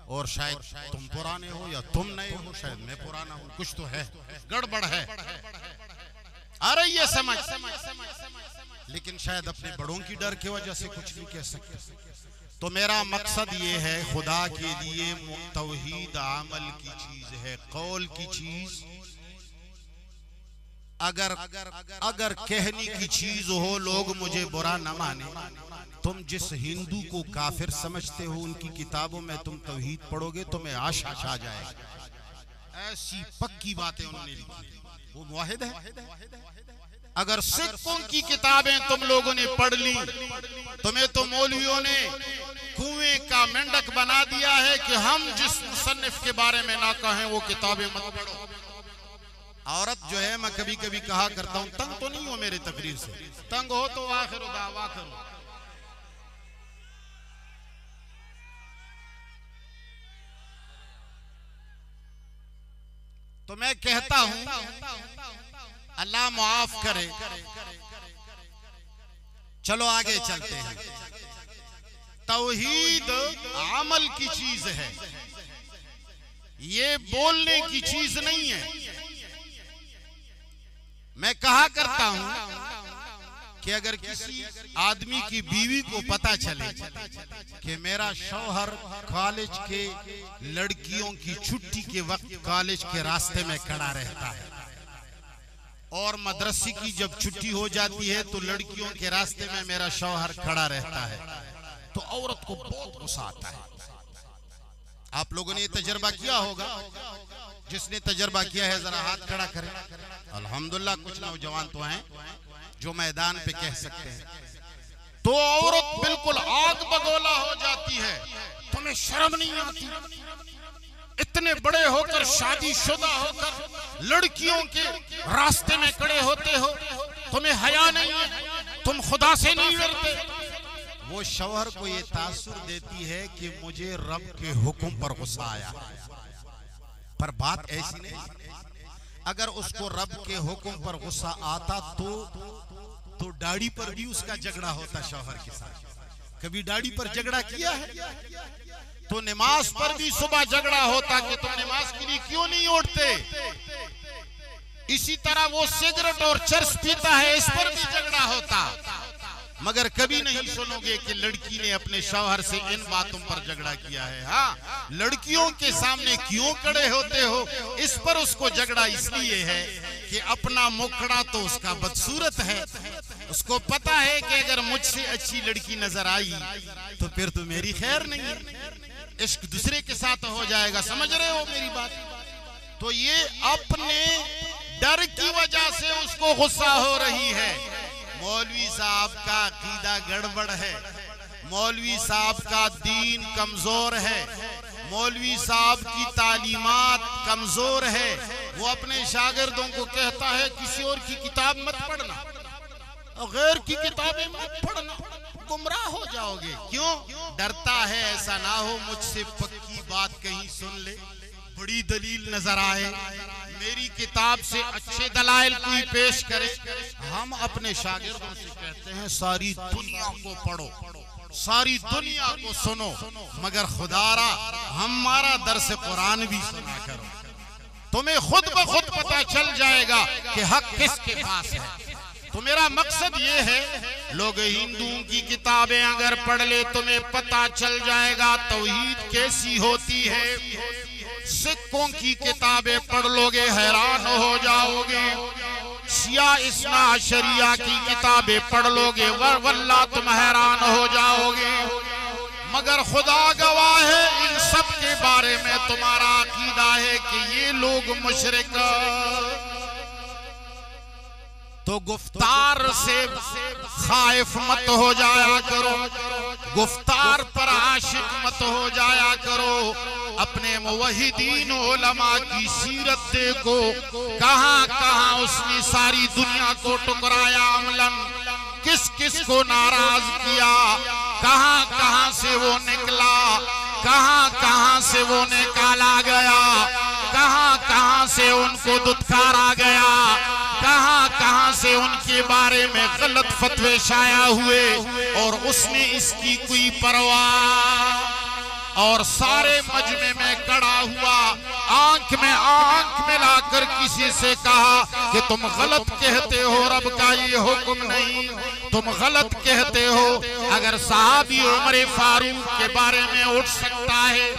और शायद तुम पुराने हो या तुम नए हो, शायद मैं पुराना हूं, कुछ तो है, गड़बड़ है। अरे ये समझ, लेकिन शायद अपने बड़ों की डर की वजह से कुछ नहीं कह सकते। तो मेरा मकसद ये है, खुदा के लिए तौहीद अमल की चीज है, कौल की चीज। अगर कहने की चीज हो, लोग मुझे बुरा न माने, तुम जिस हिंदू को काफिर समझते हो उनकी किताबों में तुम तौहीद पढ़ोगे तो मैं आशा छा जाएगा। ऐसी पक्की बातें उन्होंने लिखी, वो मुवाहिद है। अगर सिखों की किताबें तुम लोगों ने पढ़ ली, तुम्हें तो मौलवियों ने कुएं का मेंढक बना दिया है कि हम जिस मुसन्निफ के बारे में ना कहें वो किताबें मत पढ़ो। औरत जो है, मैं कभी कभी कहा करता हूं, तंग तो नहीं हो मेरी तकरीर से, तंग हो तो आखिर दावा करो। तो मैं कहता हूं अल्लाह माफ करे। चलो आगे चलते हैं। तौहीद अमल की चीज है, ये बोलने की चीज नहीं है। मैं कहा करता हूं कि अगर किसी आदमी की बीवी को पता चले कि मेरा शौहर कॉलेज के लड़कियों की छुट्टी के वक्त कॉलेज के रास्ते में खड़ा रहता है और मदरसे की जब छुट्टी हो जाती है तो लड़कियों के रास्ते में मेरा शौहर खड़ा रहता है, तो औरत को बहुत गुस्सा आता है। आप लोगों ने ये तजर्बा किया होगा, जिसने तजर्बा किया है जरा हाथ खड़ा करें। अल्हम्दुलिल्लाह कुछ नौजवान तो हैं जो मैदान पे कह सकते हैं। तो औरत बिल्कुल आग बगोला हो जाती है, तुम्हें शर्म नहीं आती? इतने बड़े होकर शादीशुदा होकर लड़कियों के रास्ते में खड़े होते हो, तुम्हें हया नहीं है? तुम खुदा से नहीं डरते? वो शौहर को ये तासुर देती है कि मुझे रब के हुक्म पर गुस्सा आया। पर बात ऐसी नहीं, अगर उसको रब के हुक्म पर गुस्सा आता तो दाढ़ी पर भी उसका झगड़ा होता शौहर के साथ। कभी दाढ़ी पर झगड़ा किया है? तो नमाज पर भी सुबह झगड़ा होता कि तुम नमाज के लिए क्यों नहीं उठते। इसी तरह वो सिगरेट और चरस पीता है, इस पर भी झगड़ा होता। मगर कभी नहीं सुनोगे कि लड़की ने अपने शौहर से इन बातों पर झगड़ा किया है। हाँ, लड़कियों के सामने क्यों खड़े होते हो, इस पर उसको झगड़ा इसलिए है कि अपना मुखड़ा तो उसका बदसूरत है। उसको पता है कि अगर मुझसे अच्छी लड़की नजर आई तो फिर तो मेरी खैर नहीं है, इश्क दूसरे के साथ हो जाएगा। समझ रहे हो मेरी बात? तो ये अपने डर की वजह से उसको गुस्सा हो रही है। मौलवी साहब का अकीदा गड़बड़ है, मौलवी साहब का दीन कमजोर है, मौलवी साहब की तालीमात कमजोर है। वो अपने शागिर्दों को कहता है किसी और की किताब मत पढ़ना, गैर की किताबें मत पढ़ना, गुमराह हो जाओगे। क्यों डरता है? ऐसा ना हो मुझसे पक्की बात कहीं सुन ले, बड़ी दलील नजर आए, मेरी किताब से अच्छे दलाइल कोई पेश करे। हम अपने शागिर्दों से कहते हैं सारी दुनिया को पढ़ो, सारी दुनिया को सुनो, मगर खुदारा हमारा दर्स कुरान भी सुना करो। तुम्हें खुद ब खुद पता चल जाएगा कि हक किसके पास है। तो मेरा मकसद ये है, लोग हिंदुओं की किताबें अगर पढ़ ले तुम्हें पता चल जाएगा तौहीद कैसी होती है। सिखों की किताबें पढ़ लोगे हैरान हो जाओगे, शिया इस्ना शरिया की किताबें पढ़ लोगे वल्लाह तुम हैरान हो जाओगे। मगर खुदा गवाह है, इन सब के बारे में तुम्हारा अकीदा है कि ये लोग मुशरिक। तो गुफ्तार से खाइफ मत हो जाया करो, गुफ्तार पर आशिक मत हो जाया करो। अपने मुवहिदीन उलमा की सीरत देखो, कहां कहां उसने सारी दुनिया को टुकराया अमलन, किस किस को नाराज किया, कहां कहां से वो निकला, कहां कहां से वो निकाला गया, कहां कहां से उनको दुत्कारा गया, कहां कहां से उनके बारे में गलत फतवे शाया हुए, और उसने इसकी कोई परवाह। और सारे मजमे में खड़ा हुआ, आंख में आंख मिलाकर किसी से कहा कि तुम गलत कहते हो, रब का ये हुक्म नहीं, तुम गलत कहते हो। अगर सहाबी उमर फारूक के बारे में उठ सकता है,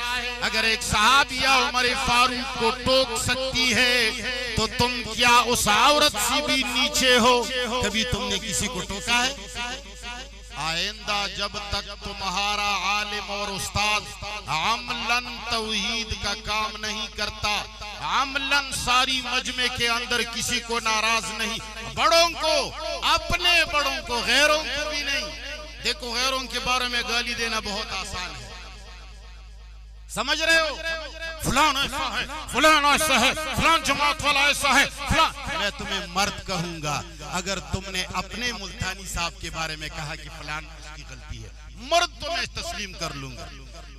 अगर एक सहाबिया उमर फारूक को टोक सकती है, तो तुम क्या उस औरत से भी नीचे हो? कभी तुमने किसी को टोका है? आइंदा जब तक तुम्हारा आलिम और उस्ताद अमलन तौहीद का काम नहीं करता, अमलन सारी मजमे के अंदर किसी को नाराज नहीं, बड़ों को, अपने बड़ों को, गैरों को भी नहीं। देखो गैरों के बारे में गाली देना बहुत आसान है, समझ रहे हो? फलान ऐसा है, फलान ऐसा है, फलान जमात वाला ऐसा है, फलान। मैं तुम्हें मर्द कहूंगा, अगर तुमने अपने मुल्तानी साहब के बारे में कहा कि फलान उसकी गलती है, मर्द तो मैं तस्लीम कर लूंगा।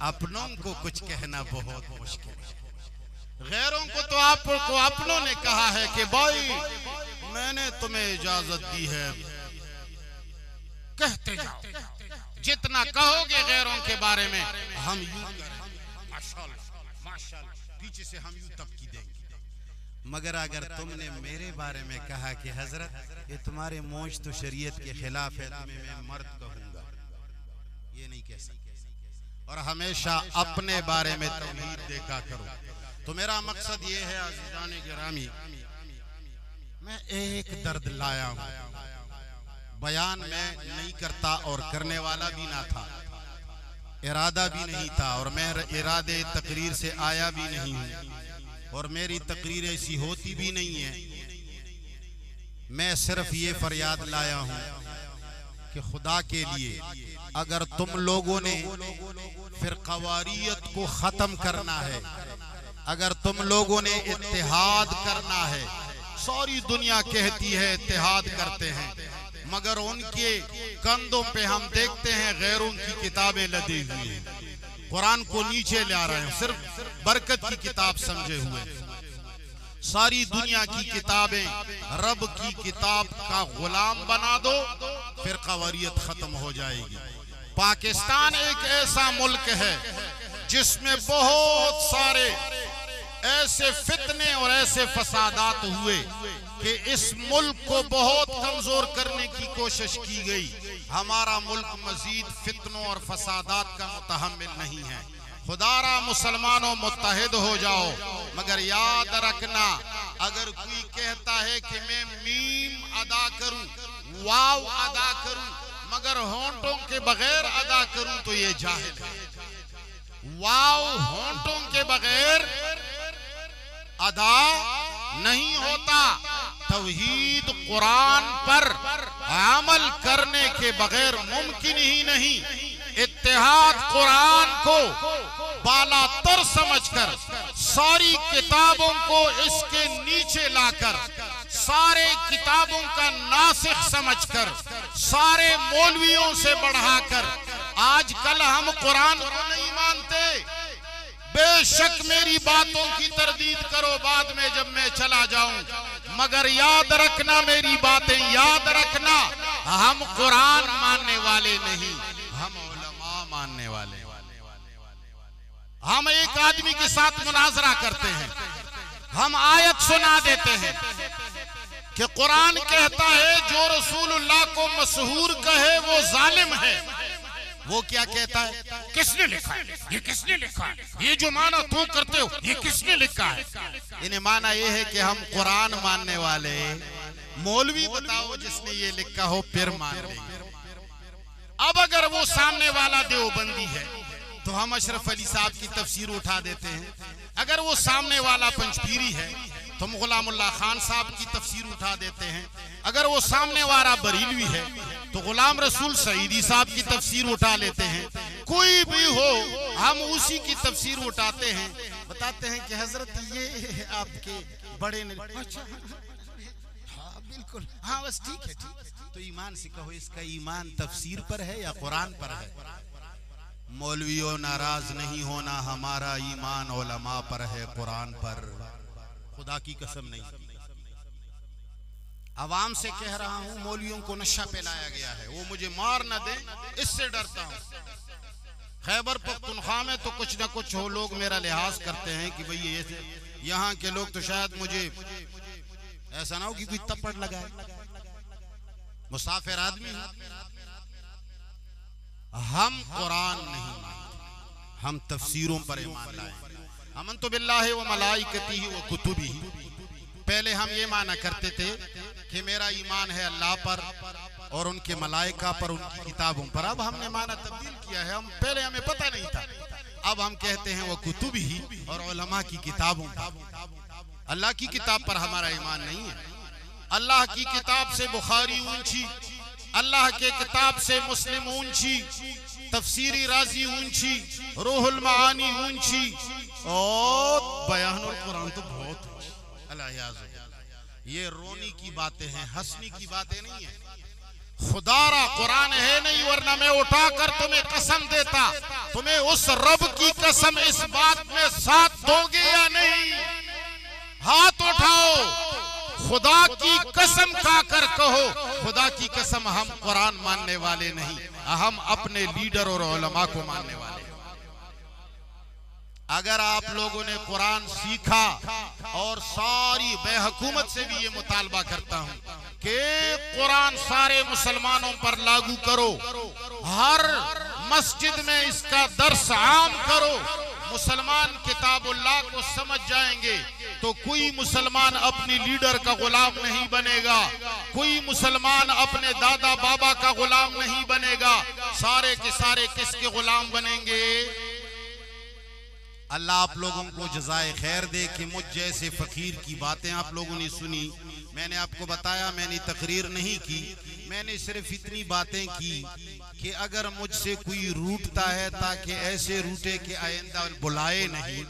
अपनों को कुछ कहना बहुत मुश्किल है। गैरों को तो आपको अपनों ने कहा है कि भाई मैंने तुम्हें इजाजत दी है, कहते जाओ, जितना कहोगे गैरों के बारे में हम यूं माशाअल्लाह माशाअल्लाह पीछे से हम यूं तबकी देंगे। मगर अगर तुमने मेरे बारे में कहा कि हजरत ये तुम्हारे मोश तो शरीयत के खिलाफ है, तुम्हें मैं मर्द कहूंगा, ये नहीं कह सकते। और हमेशा अपने बारे में तौहीद देखा करो। तो मेरा मकसद ये है अज़ीज़ान गिरामी, मैं एक दर्द लाया हूं, बयान में नहीं करता और करने वाला भी ना था, इरादा भी नहीं था, और मैं इरादे तकरीर से आया भी नहीं हूं, और मेरी तकरीर ऐसी होती भी नहीं है। मैं सिर्फ ये फरियाद लाया हूं कि खुदा के लिए अगर तुम लोगों ने फिरकावारियत को खत्म करना है, अगर तुम लोगों ने इत्तेहाद करना है, सारी दुनिया कहती है इत्तेहाद करते हैं, मगर उनके कंधों पे हम देखते हैं गैरों की किताबें लदी हुई हैं, कुरान को नीचे ला रहे हैं, सिर्फ बरकत की किताब समझे हुए। सारी दुनिया की किताबें रब की किताब का गुलाम बना दो, फिर कवारियत खत्म हो जाएगी। पाकिस्तान एक ऐसा मुल्क है जिसमें बहुत सारे ऐसे फितने और ऐसे फसादात हुए कि इस मुल्क को बहुत कमजोर करने की कोशिश की गई। हमारा मुल्क मजीद फितनों और फसादात का मुतहम्मिल नहीं है। खुदारा मुसलमानों मुत्तहिद हो जाओ, मगर याद रखना अगर कोई कहता है कि मैं मीम अदा करूं, वाव अदा करूं, मगर होंठों के बगैर अदा करूं तो ये जाहिल है। वाव होंठों के बगैर अदा नहीं होता। तौहीद कुरान पर अमल करने के बगैर मुमकिन ही नहीं। इत्तेहाद कुरान को बालातर समझकर सारी किताबों को इसके नीचे लाकर, सारे किताबों का नासिख समझकर, सारे मौलवियों से बढ़ाकर आजकल हम कुरान को नहीं मानते। बेशक मेरी बातों की तरदीद करो बाद में जब मैं चला जाऊं, मगर याद रखना, मेरी बातें याद रखना, हम कुरान मानने वाले नहीं, हम उलमा मानने वाले। हम एक आदमी के साथ मुनाजरा करते हैं, हम आयत सुना देते हैं कि कुरान कहता है जो रसूलुल्लाह को मशहूर कहे वो जालिम है। वो क्या कहता है? किसने लिखा है? ये किसने लिखा है? ये जो माना तुम करते हो ये किसने लिखा है? इन्हें माना ये है कि हम कुरान मानने वाले। मौलवी बताओ जिसने ये लिखा हो फिर मान लेंगे। अब अगर वो सामने वाला देवबंदी है तो हम अशरफ अली साहब की तफसीर उठा देते हैं। अगर वो सामने वाला पंचपीरी है तो हम गुलामुल्लाह खान साहब की तफसीर उठा देते हैं। अगर वो सामने वाला बरीलवी है तो गुलाम रसूल सईदी साहब की तफसीर उठा लेते हैं। कोई भी हो हम उसी की तफसीर उठाते हैं, बताते हैं कि हजरत ये आपके बड़े ने। अच्छा हाँ बिल्कुल, हाँ बस ठीक है, ठीक है। तो ईमान से कहो इसका ईमान तफसीर पर है या कुरान पर है? मौलवियों नाराज नहीं होना, हमारा ईमान उलमा पर है, कुरान पर। खुदा की कसम नहीं, अवाम से कह रहा हूं, मौलवियों को नशा पिलाया गया है, वो मुझे मार न दे इससे डरता हूं। खैबर पख्तूनख्वा में तो कुछ न कुछ हो लोग मेरा लिहाज करते हैं कि भाई ये यहाँ के लोग तो शायद मुझे ऐसा ना हो कि कोई तपड़ लगाए, मुसाफिर आदमी। हम कुरान नहीं मानते, हम तफसीरों पर ईमान लाए। अमनतु बिल्लाहि व मलाइकतिही व कुतुबिही। पहले हम ये माना करते थे कि मेरा ईमान है अल्लाह पर और उनके मलाइका पर, उनकी किताबों पर। अब हमने माना तब्दील किया है, हम पहले हमें पता नहीं था, अब हम कहते हैं वो कुतुबिही और उलमा की किताबों पर। अल्लाह की किताब पर हमारा ईमान नहीं है। अल्लाह की किताब से बुखारी ऊंची, अल्लाह के किताब से मुस्लिम ऊंची, तफसीरी राजी ऊंची, रूहुल मानी ऊंची, और बयानुल कुरान तो बहुत ये रोनी की बातें हैं, हंसने की बातें नहीं है। खुदारा कुरान है नहीं, वरना मैं उठाकर तुम्हें कसम देता, तुम्हें उस रब की कसम इस बात में साथ दोगे या नहीं? उठाओ, खुदा की कसम खाकर कहो, खुदा की कसम हम कुरान मानने वाले नहीं, हम अपने लीडर और उलमा को मानने वाले। अगर आप लोगों ने कुरान सीखा, और सारी बेहुकूमत से भी ये मुतालबा करता हूं कि कुरान सारे मुसलमानों पर लागू करो, हर मस्जिद में इसका दर्स आम करो, मुसलमान किताबुल्लाह को समझ जाएंगे तो कोई मुसलमान अपनी लीडर का गुलाम नहीं बनेगा, कोई मुसलमान अपने दादा बाबा का गुलाम नहीं बनेगा, सारे के सारे किसके गुलाम बनेंगे? अल्लाह आप लोगों को जज़ाए खैर दे कि मुझ जैसे फकीर की बातें आप लोगों ने सुनी। मैंने आपको बताया, मैंने तकरीर नहीं की, मैंने सिर्फ इतनी बातें की कि अगर मुझसे कोई रूठता है ताकि ऐसे रूठे कि आइंदा बुलाए नहीं,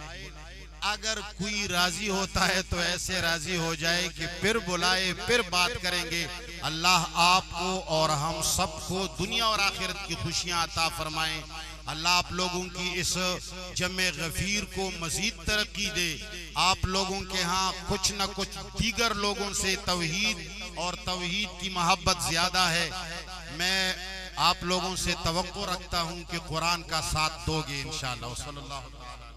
अगर कोई राजी होता है तो ऐसे राजी हो जाए कि फिर बुलाए, फिर बात करेंगे। अल्लाह आपको और हम सबको दुनिया और आखिरत की खुशियां अता फरमाएं। अल्लाह आप लोगों की इस जमे गफीर को मजीद तरक्की दे। आप लोगों के यहाँ कुछ न कुछ दीगर लोगों से तौहीद और तौहीद की मोहब्बत ज्यादा है। मैं आप लोगों से तवक्को रखता हूँ कि कुरान का साथ दोगे इंशाअल्लाह। सल्लल्लाहु अलैहि वसल्लम।